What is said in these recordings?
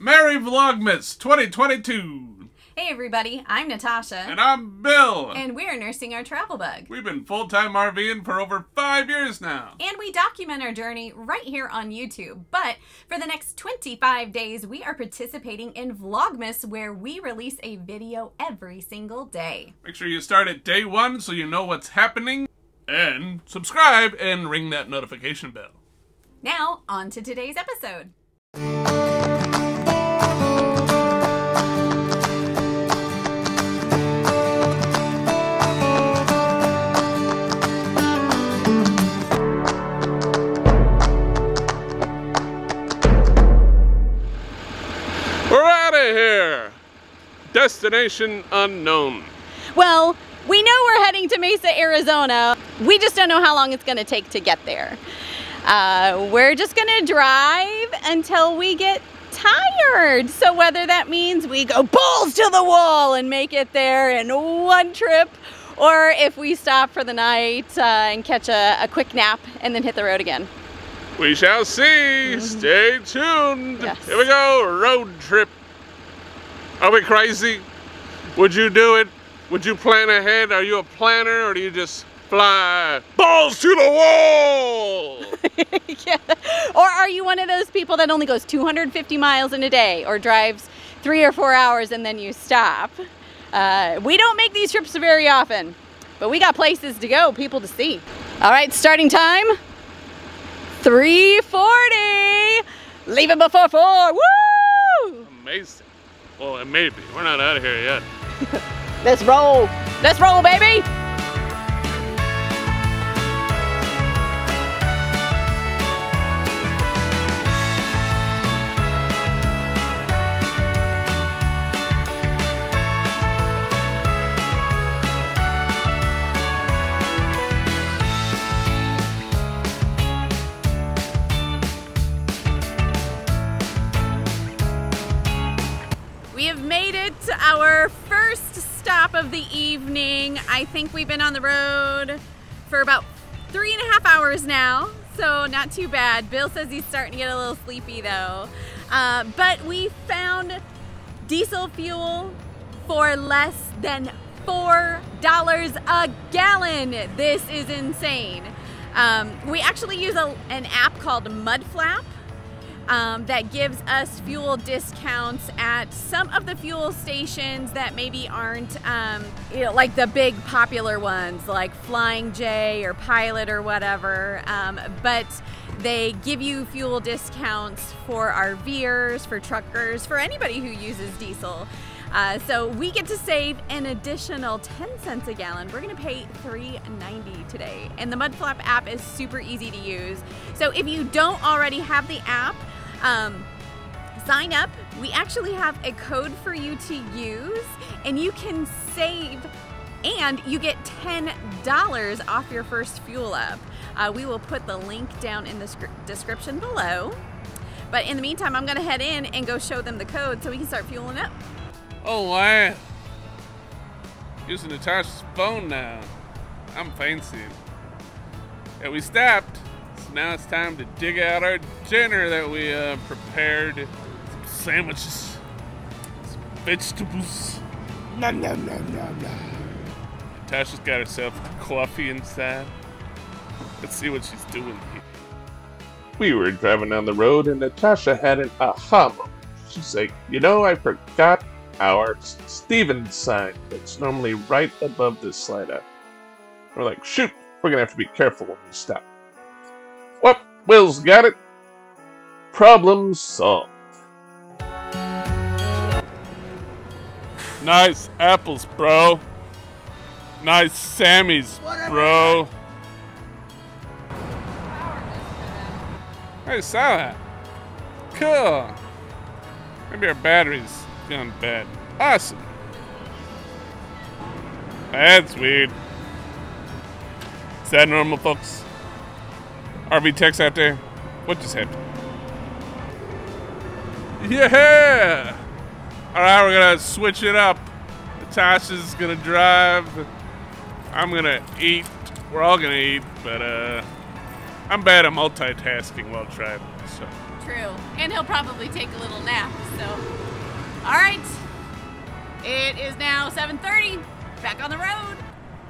Merry Vlogmas 2022! Hey everybody, I'm Natasha. And I'm Bill. And we're nursing our travel bug. We've been full-time RVing for over 5 years now. And we document our journey right here on YouTube. But for the next 25 days, we are participating in Vlogmas, where we release a video every single day. Make sure you start at day 1 so you know what's happening. And subscribe and ring that notification bell. Now, on to today's episode. We're out of here! Destination unknown. Well, we know we're heading to Mesa, Arizona. We just don't know how long it's going to take to get there. We're just going to drive until we get tired. So whether that means we go balls to the wall and make it there in one trip, or if we stop for the night and catch a quick nap and then hit the road again. We shall see. Stay tuned. Yes. Here we go. Road trip. Are we crazy? Would you do it? Would you plan ahead? Are you a planner, or do you just fly balls to the wall? Yeah. Or are you one of those people that only goes 250 miles in a day, or drives 3 or 4 hours and then you stop? We don't make these trips very often, but we got places to go, people to see. All right, starting time. 3:40. Leaving before 4. Woo! Amazing. Well, maybe. We're not out of here yet. Let's roll. Let's roll, baby. We have made it to our first stop of the evening. I think we've been on the road for about 3.5 hours now, so not too bad. Bill says he's starting to get a little sleepy though. But we found diesel fuel for less than $4 a gallon. This is insane. We actually use an app called MudFlap. That gives us fuel discounts at some of the fuel stations that maybe aren't, like the big popular ones like Flying J or Pilot or whatever, but they give you fuel discounts for RVers, for truckers, for anybody who uses diesel. So we get to save an additional 10 cents a gallon. We're gonna pay $3.90 today. And the MudFlap app is super easy to use. So if you don't already have the app, sign up. We actually have a code for you to use, and you can save, and you get $10 off your first fuel up. We will put the link down in the description below. But in the meantime, I'm gonna head in and go show them the code so we can start fueling up. Oh, wow. Using Natasha's phone now. I'm fancy. Yeah, we stopped. So now it's time to dig out our dinner that we prepared. Some sandwiches, some vegetables. Nom, nom, nom, nom, nom. Natasha's got herself coffee inside. Let's see what she's doing here. We were driving down the road and Natasha had an aha moment. She's like, you know, I forgot our Stevens sign that's normally right above this slide out. We're like, shoot, we're gonna have to be careful when we stop. Well, Will's got it. Problem solved. Nice apples, bro. Nice Sammy's, bro. I saw that. Cool. Maybe our battery's gone bad. Awesome. That's weird. Is that normal, folks? RV techs out there? What just happened? Yeah! Alright, we're gonna switch it up. Natasha's gonna drive. I'm gonna eat. We're all gonna eat, but I'm bad at multitasking while driving, so. True. And he'll probably take a little nap, so. All right, it is now 7:30, back on the road.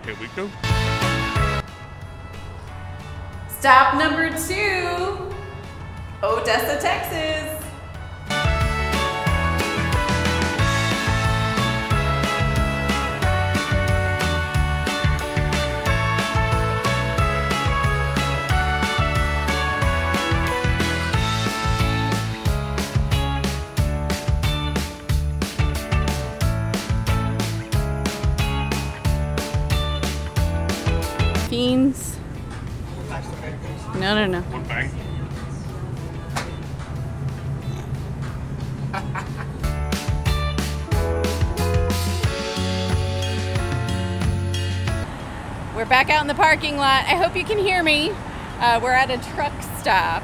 Here we go. Stop number 2, Odessa, Texas. Beans. No. One bag. We're back out in the parking lot. I hope you can hear me. We're at a truck stop.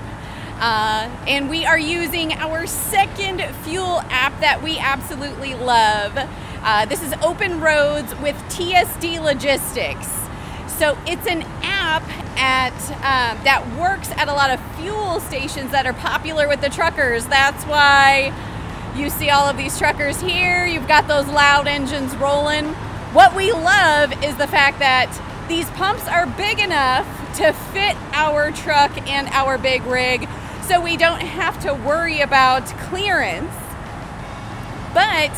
And we are using our second fuel app that we absolutely love. This is Open Roads with TSD Logistics. So it's an app that works at a lot of fuel stations that are popular with the truckers. That's why you see all of these truckers here. You've got those loud engines rolling. What we love is the fact that these pumps are big enough to fit our truck and our big rig, so we don't have to worry about clearance. But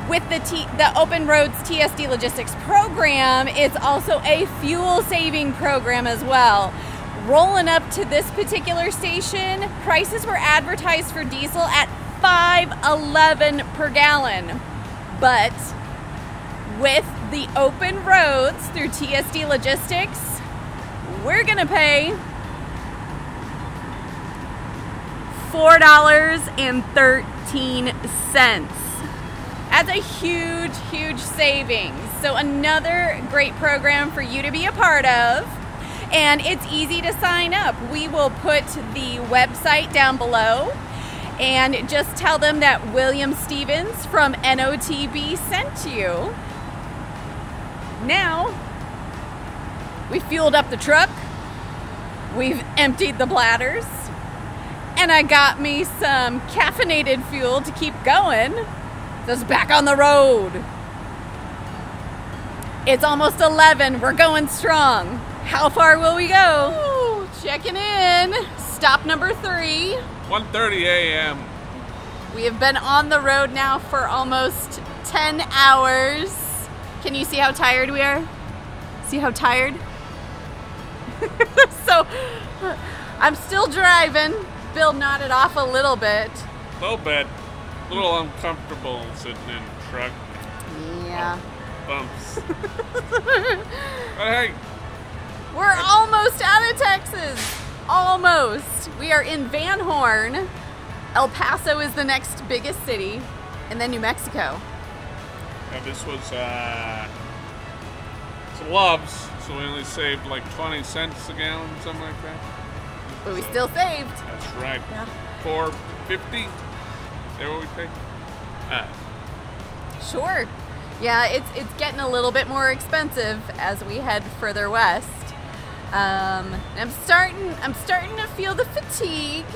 with the Open Roads TSD Logistics program, it's also a fuel saving program as well. Rolling up to this particular station, prices were advertised for diesel at $5.11 per gallon. But with the Open Roads through TSD Logistics, we're gonna pay $4.13. That's a huge, huge savings. So another great program for you to be a part of. And it's easy to sign up. We will put the website down below and just tell them that William Stevens from NOTB sent you. Now, we fueled up the truck. We've emptied the bladders. And I got me some caffeinated fuel to keep going. Just back on the road. It's almost 11. We're going strong. How far will we go? Ooh, checking in. Stop number 3. 1:30 a.m. We have been on the road now for almost 10 hours. Can you see how tired we are? See how tired? So, I'm still driving. Bill nodded off a little bit. A little bit. A little uncomfortable sitting in a truck. Yeah. Bumps. But hey. We're almost out of Texas. Almost. We are in Van Horn. El Paso is the next biggest city. And then New Mexico. Yeah, this was it's Love's, so we only saved like 20 cents a gallon, something like that. But we still saved. That's right. Yeah. $4.50. Is that what we paid? Sure. Yeah, it's getting a little bit more expensive as we head further west. I'm starting to feel the fatigue,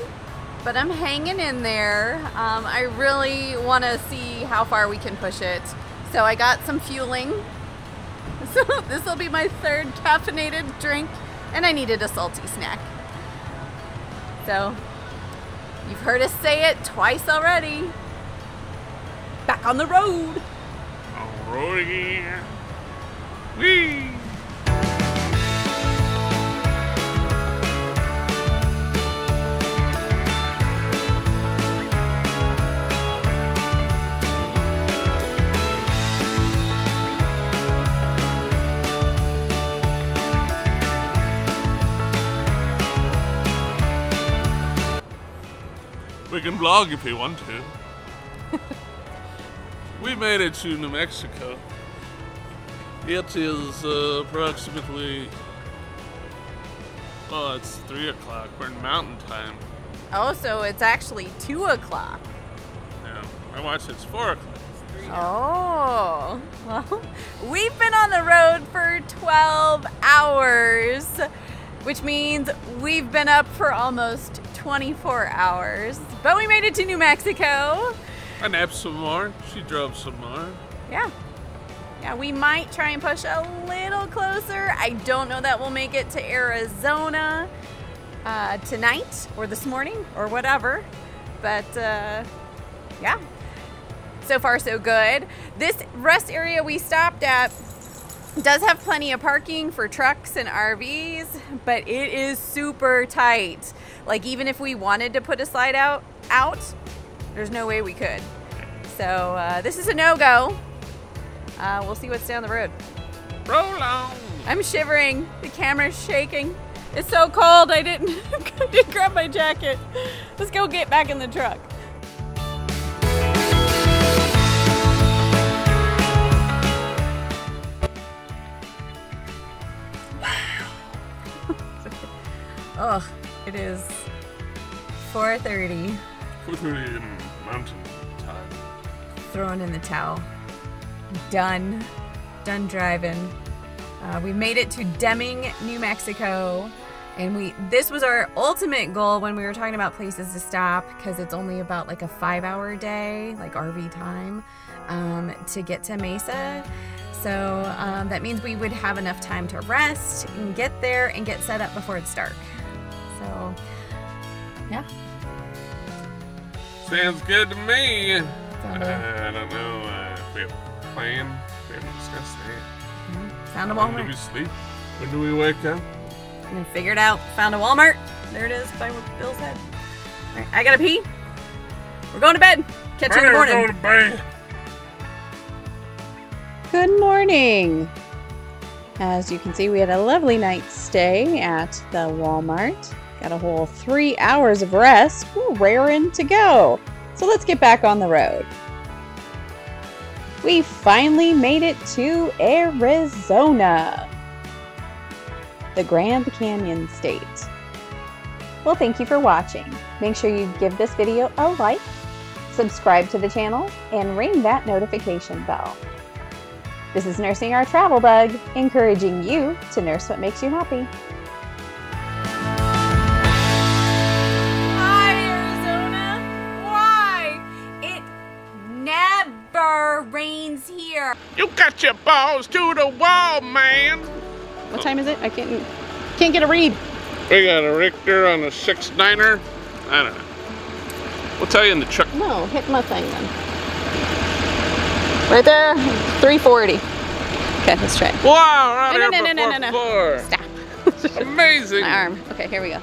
but I'm hanging in there. I really want to see how far we can push it. So I got some fueling. So this will be my 3rd caffeinated drink, and I needed a salty snack. So you've heard us say it twice already. Back on the road. On the road again. Whee! We can vlog if we want to. We made it to New Mexico. It is approximately, oh, it's 3 o'clock. We're in mountain time. Oh, so it's actually 2 o'clock. Yeah, I watched it's 4 o'clock. Oh, well, we've been on the road for 12 hours, which means we've been up for almost 24 hours, but we made it to New Mexico. I napped some more. She drove some more. Yeah. Yeah, we might try and push a little closer. I don't know that we'll make it to Arizona tonight or this morning or whatever. But yeah, so far so good. This rest area we stopped at does have plenty of parking for trucks and RVs, but it is super tight. Like even if we wanted to put a slide out, there's no way we could. So this is a no-go. We'll see what's down the road. Roll on. I'm shivering. The camera's shaking. It's so cold. I didn't grab my jacket. Let's go get back in the truck. Oh, it is 4:30. 4:30 in mountain time. Throwing in the towel. Done driving. We made it to Deming, New Mexico, and this was our ultimate goal when we were talking about places to stop, because it's only about like a 5-hour day, like RV time, to get to Mesa. So that means we would have enough time to rest and get there and get set up before it's dark. So yeah. Sounds good to me. I don't know if we have a plan. We haven't discussed that. Found a When Walmart. do we sleep? When do we wake up? And figured out. Found a Walmart. There it is by what Bill said. All right, I gotta pee. We're going to bed. Catch you in the morning. Go to bed. Good morning. As you can see, we had a lovely night's stay at the Walmart. Got a whole 3 hours of rest. We're raring to go. So let's get back on the road. We finally made it to Arizona, the Grand Canyon State. Well, thank you for watching. Make sure you give this video a like, subscribe to the channel, and ring that notification bell. This is Nursing Our Travel Bug, encouraging you to nurse what makes you happy. Why, Arizona? Why? It never rains here. You got your balls to the wall, man. What time is it? I can't get a read. We got a Richter on a 6-9er. I don't know. We'll tell you in the truck. No, hit my thing then. Right there, 340. Okay, let's try it. Wow, right No, here no, no, before no, no, no. floor. Stop. Amazing. My arm. Okay, here we go.